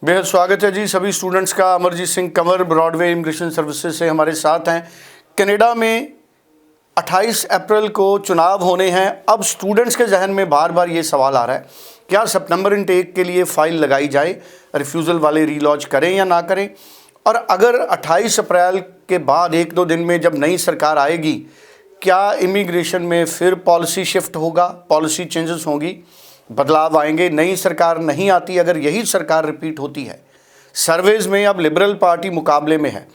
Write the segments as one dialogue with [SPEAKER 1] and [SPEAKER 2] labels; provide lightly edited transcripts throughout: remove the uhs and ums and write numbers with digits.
[SPEAKER 1] बेहद स्वागत है जी सभी स्टूडेंट्स का। Amarjeet Singh Kanwar Broadway immigration services से हमारे साथ हैं। कनाडा में 28 अप्रैल को चुनाव होने हैं। अब स्टूडेंट्स के जहन में बार बार ये सवाल आ रहा है, क्या सितंबर इनटेक के लिए फ़ाइल लगाई जाए, रिफ्यूज़ल वाले रीलॉन्च करें या ना करें। और अगर 28 अप्रैल के बाद एक दो दिन में जब नई सरकार आएगी, क्या इमिग्रेशन में फिर पॉलिसी शिफ्ट होगा, पॉलिसी चेंजेस होंगी, बदलाव आएंगे। नई सरकार नहीं आती, अगर यही सरकार रिपीट होती है, सर्वेज में अब लिबरल पार्टी मुकाबले में है,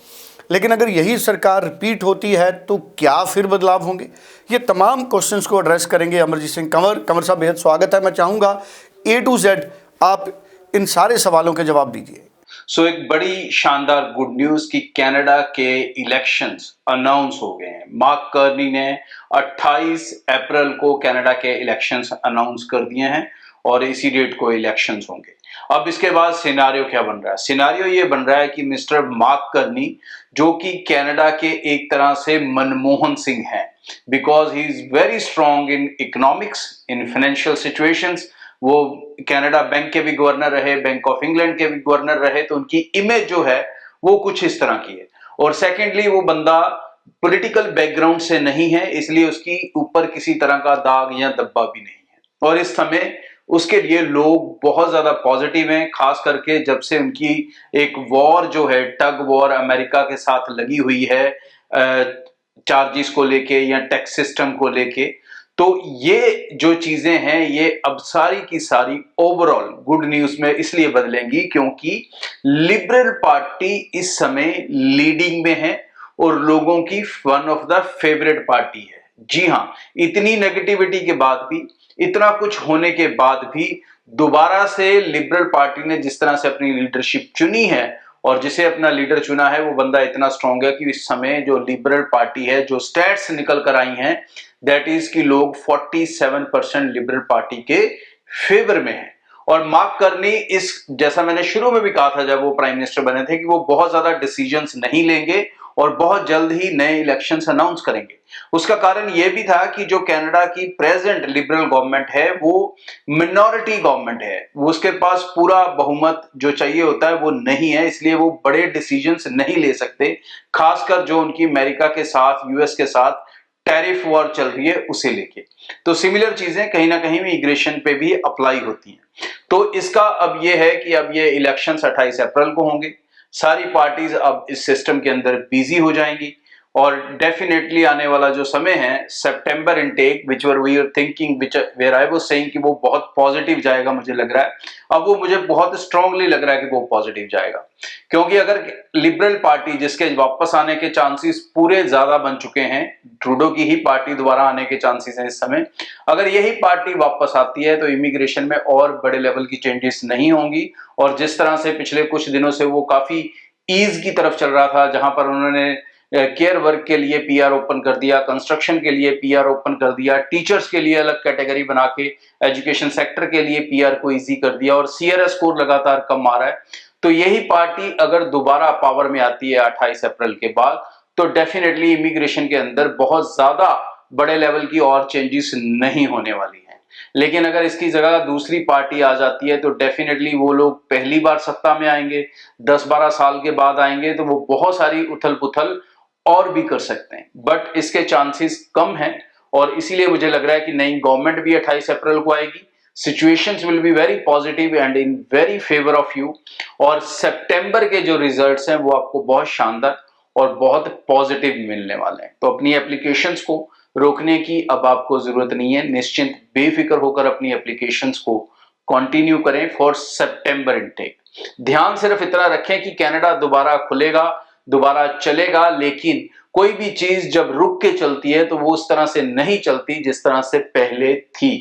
[SPEAKER 1] लेकिन अगर यही सरकार रिपीट होती है तो क्या फिर बदलाव होंगे। ये तमाम क्वेश्चंस को एड्रेस करेंगे अमरजीत सिंह कंवर साहब, बेहद स्वागत है। मैं चाहूँगा A to Z आप इन सारे सवालों के जवाब दीजिए।
[SPEAKER 2] एक बड़ी शानदार गुड न्यूज कि कनाडा के इलेक्शंस अनाउंस हो गए हैं। मार्क कार्नी ने 28 अप्रैल को कनाडा के इलेक्शंस अनाउंस कर दिए हैं और इसी डेट को इलेक्शंस होंगे। अब इसके बाद सिनेरियो क्या बन रहा है? सिनेरियो ये बन रहा है कि मिस्टर मार्क कार्नी, जो कि कनाडा के एक तरह से मनमोहन सिंह हैं, because he is very strong in economics, in financial situations. वो कनाडा बैंक के भी गवर्नर रहे, बैंक ऑफ इंग्लैंड के भी गवर्नर रहे, तो उनकी इमेज जो है वो कुछ इस तरह की है। और सेकेंडली, वो बंदा पॉलिटिकल बैकग्राउंड से नहीं है, इसलिए उसकी ऊपर किसी तरह का दाग या धब्बा भी नहीं है। और इस समय उसके लिए लोग बहुत ज्यादा पॉजिटिव हैं, खास करके जब से उनकी एक वॉर जो है, टग वॉर अमेरिका के साथ लगी हुई है, चार्जेस को लेके या टैक्स सिस्टम को लेके। तो ये जो चीजें हैं, ये अब सारी की सारी ओवरऑल गुड न्यूज में इसलिए बदलेंगी क्योंकि लिबरल पार्टी इस समय लीडिंग में है और लोगों की one of the favourite party है। जी हां, इतनी नेगेटिविटी के बाद भी, इतना कुछ होने के बाद भी दोबारा से लिबरल पार्टी ने जिस तरह से अपनी लीडरशिप चुनी है और जिसे अपना लीडर चुना है, वो बंदा इतना स्ट्रांग है कि इस समय जो लिबरल पार्टी है, जो स्टैट्स निकल कर आई हैं, दैट इज कि लोग 47% लिबरल पार्टी के फेवर में हैं। और मार्क कार्नी, इस जैसा मैंने शुरू में भी कहा था जब वो प्राइम मिनिस्टर बने थे, कि वो बहुत ज्यादा डिसीजंस नहीं लेंगे और बहुत जल्द ही नए इलेक्शंस अनाउंस करेंगे। उसका कारण यह भी था कि जो कनाडा की प्रेजेंट लिबरल गवर्नमेंट है, वो मिनॉरिटी गवर्नमेंट है, वो उसके पास पूरा बहुमत जो चाहिए होता है वो नहीं है, इसलिए वो बड़े डिसीजंस नहीं ले सकते, खासकर जो उनकी अमेरिका के साथ, यूएस के साथ टैरिफ वॉर चल रही है उसे लेके। तो सिमिलर चीजें कहीं ना कहीं इमिग्रेशन पे भी अप्लाई होती हैं। तो इसका अब ये है कि अब ये इलेक्शंस 28 अप्रैल को होंगे। सारी पार्टीज अब इस सिस्टम के अंदर बिजी हो जाएंगी और डेफिनेटली आने वाला जो समय है, सितंबर intake which where we are thinking, which where I was saying कि वो बहुत पॉजिटिव जाएगा, मुझे लग रहा है अब वो मुझे बहुत स्ट्रांगली लग रहा है कि वो पॉजिटिव जाएगा। क्योंकि अगर लिबरल पार्टी, जिसके वापस आने के चांसेस पूरे ज्यादा बन चुके हैं, ट्रूडो की ही पार्टी दोबारा आने के चांसेस हैं इस समय, अगर यही पार्टी वापस आती है तो इमिग्रेशन में और बड़े लेवल की चेंजेस नहीं होंगी। और जिस तरह से पिछले कुछ दिनों से वो काफी ईज की तरफ चल रहा था, जहां पर उन्होंने केयर वर्क के लिए पीआर ओपन कर दिया, कंस्ट्रक्शन के लिए पीआर ओपन कर दिया, टीचर्स के लिए अलग कैटेगरी बना के एजुकेशन सेक्टर के लिए पीआर को इजी कर दिया, और सीआरएस स्कोर लगातार कम आ रहा है। तो यही पार्टी अगर दोबारा पावर में आती है 28 अप्रैल के बाद, तो डेफिनेटली इमिग्रेशन के अंदर बहुत ज्यादा बड़े लेवल की और चेंजेस नहीं होने वाली हैं। लेकिन अगर इसकी जगह दूसरी पार्टी आ जाती है तो डेफिनेटली वो लोग पहली बार सत्ता में आएंगे, 10-12 साल के बाद आएंगे, तो वो बहुत सारी उथल पुथल और भी कर सकते हैं, बट इसके चांसेस कम हैं। और इसीलिए मुझे लग रहा है कि नई गवर्नमेंट भी 28 अप्रैल को आएगी। Situations will be very positive and in very favour of you. और सितंबर के जो रिजल्ट्स हैं वो आपको बहुत शानदार और बहुत पॉजिटिव मिलने वाले हैं। तो अपनी एप्लीकेशंस को रोकने की अब आपको जरूरत नहीं है, निश्चिंत बेफिक्र होकर अपनी एप्लीकेशंस को कंटिन्यू करें फॉर सितंबर इनटेक। ध्यान सिर्फ इतना रखें कि कनाडा दोबारा खुलेगा, दोबारा चलेगा, लेकिन कोई भी चीज जब रुक के चलती है तो वो उस तरह से नहीं चलती जिस तरह से पहले थी।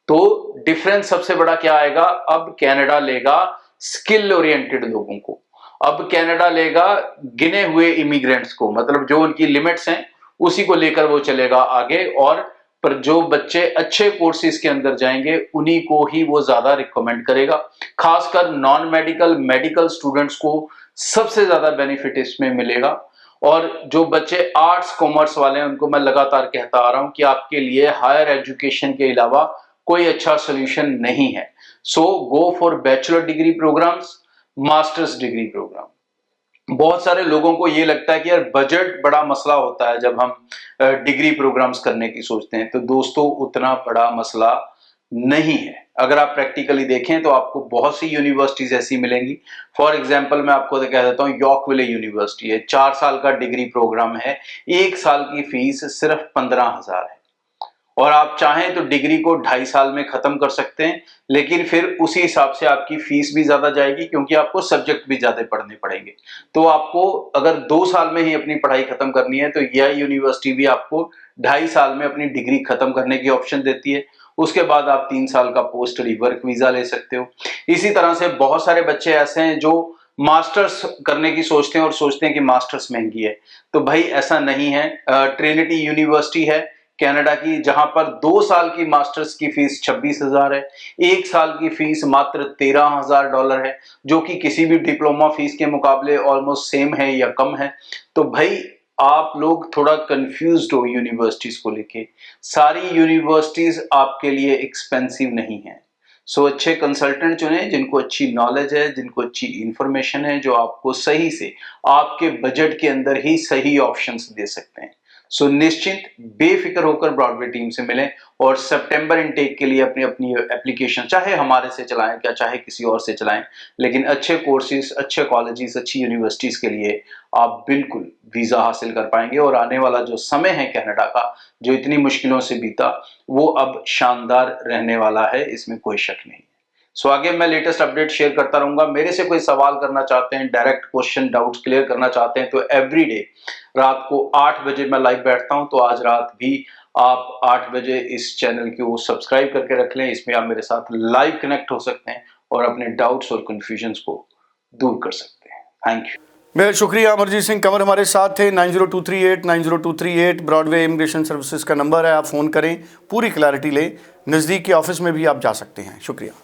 [SPEAKER 2] तो डिफरेंस सबसे बड़ा क्या आएगा? अब कनाडा लेगा स्किल ओरिएंटेड लोगों को, अब कनाडा लेगा गिने हुए इमिग्रेंट्स को, मतलब जो उनकी लिमिट्स हैं उसी को लेकर वो चलेगा आगे। और पर जो बच्चे अच्छे कोर्सेज के अंदर जाएंगे उन्हीं को ही वो ज्यादा रिकमेंड करेगा। खासकर नॉन मेडिकल, मेडिकल स्टूडेंट्स को सबसे ज्यादा बेनिफिट इसमें मिलेगा। और जो बच्चे आर्ट्स कॉमर्स वाले हैं उनको मैं लगातार कहता आ रहा हूं कि आपके लिए हायर एजुकेशन के अलावा कोई अच्छा सोल्यूशन नहीं है। So go for bachelor degree programs, masters degree program. बहुत सारे लोगों को ये लगता है कि यार बजट बड़ा मसला होता है जब हम डिग्री प्रोग्राम्स करने की सोचते हैं, तो दोस्तों उतना बड़ा मसला नहीं है। अगर आप प्रैक्टिकली देखें तो आपको बहुत सी यूनिवर्सिटीज ऐसी मिलेंगी। फॉर एग्जांपल मैं आपको कह देता हूँ, यॉर्कविले यूनिवर्सिटी है, 4 साल का डिग्री प्रोग्राम है, 1 साल की फीस सिर्फ 15,000 है, और आप चाहें तो डिग्री को 2.5 साल में खत्म कर सकते हैं, लेकिन फिर उसी हिसाब से आपकी फीस भी ज्यादा जाएगी क्योंकि आपको सब्जेक्ट भी ज्यादा पढ़ने पड़ेंगे। तो आपको अगर 2 साल में ही अपनी पढ़ाई खत्म करनी है तो यह यूनिवर्सिटी भी आपको 2.5 साल में अपनी डिग्री खत्म करने की ऑप्शन देती है। उसके बाद आप 3 साल का पोस्ट स्टडी वर्क वीजा ले सकते हो। इसी तरह से बहुत सारे बच्चे ऐसे हैं जो मास्टर्स करने की सोचते हैं और सोचते हैं कि मास्टर्स महंगी है, तो भाई ऐसा नहीं है। ट्रिनिटी यूनिवर्सिटी है कनाडा की, जहां पर 2 साल की मास्टर्स की फीस 26,000 है, 1 साल की फीस मात्र $13,000 है, जो कि किसी भी डिप्लोमा फीस के मुकाबले ऑलमोस्ट सेम है या कम है। तो भाई आप लोग थोड़ा कंफ्यूज्ड हो यूनिवर्सिटीज को लेके। सारी यूनिवर्सिटीज आपके लिए एक्सपेंसिव नहीं है। सो अच्छे कंसल्टेंट चुने जिनको अच्छी नॉलेज है, जिनको अच्छी इंफॉर्मेशन है, जो आपको सही से आपके बजट के अंदर ही सही ऑप्शंस दे सकते हैं। सो निश्चिंत बेफिक्र होकर ब्रॉडवे टीम से मिलें और सितंबर इनटेक के लिए अपनी अपनी एप्लीकेशन चाहे हमारे से चलाएं क्या चाहे किसी और से चलाएं, लेकिन अच्छे कोर्सेज, अच्छे कॉलेजेस, अच्छी यूनिवर्सिटीज के लिए आप बिल्कुल वीजा हासिल कर पाएंगे। और आने वाला जो समय है कनाडा का, जो इतनी मुश्किलों से बीता, वो अब शानदार रहने वाला है, इसमें कोई शक नहीं। सो आगे मैं लेटेस्ट अपडेट शेयर करता रहूंगा। मेरे से कोई सवाल करना चाहते हैं, डायरेक्ट क्वेश्चन, डाउट्स क्लियर करना चाहते हैं, तो एवरीडे रात को 8 बजे मैं लाइव बैठता हूं। तो आज रात भी आप 8 बजे इस चैनल को सब्सक्राइब करके रख लें। इसमें आप मेरे साथ लाइव कनेक्ट हो सकते हैं और अपने डाउट्स और कंफ्यूजन्स को दूर कर सकते हैं। Thank you.
[SPEAKER 1] बेहद शुक्रिया। अमरजीत सिंह कंवर हमारे साथ थे। 9023890238 ब्रॉडवे इमिग्रेशन सर्विसेज का नंबर है, आप फ़ोन करें, पूरी क्लैरिटी लें। नज़दीक के ऑफिस में भी आप जा सकते हैं। शुक्रिया।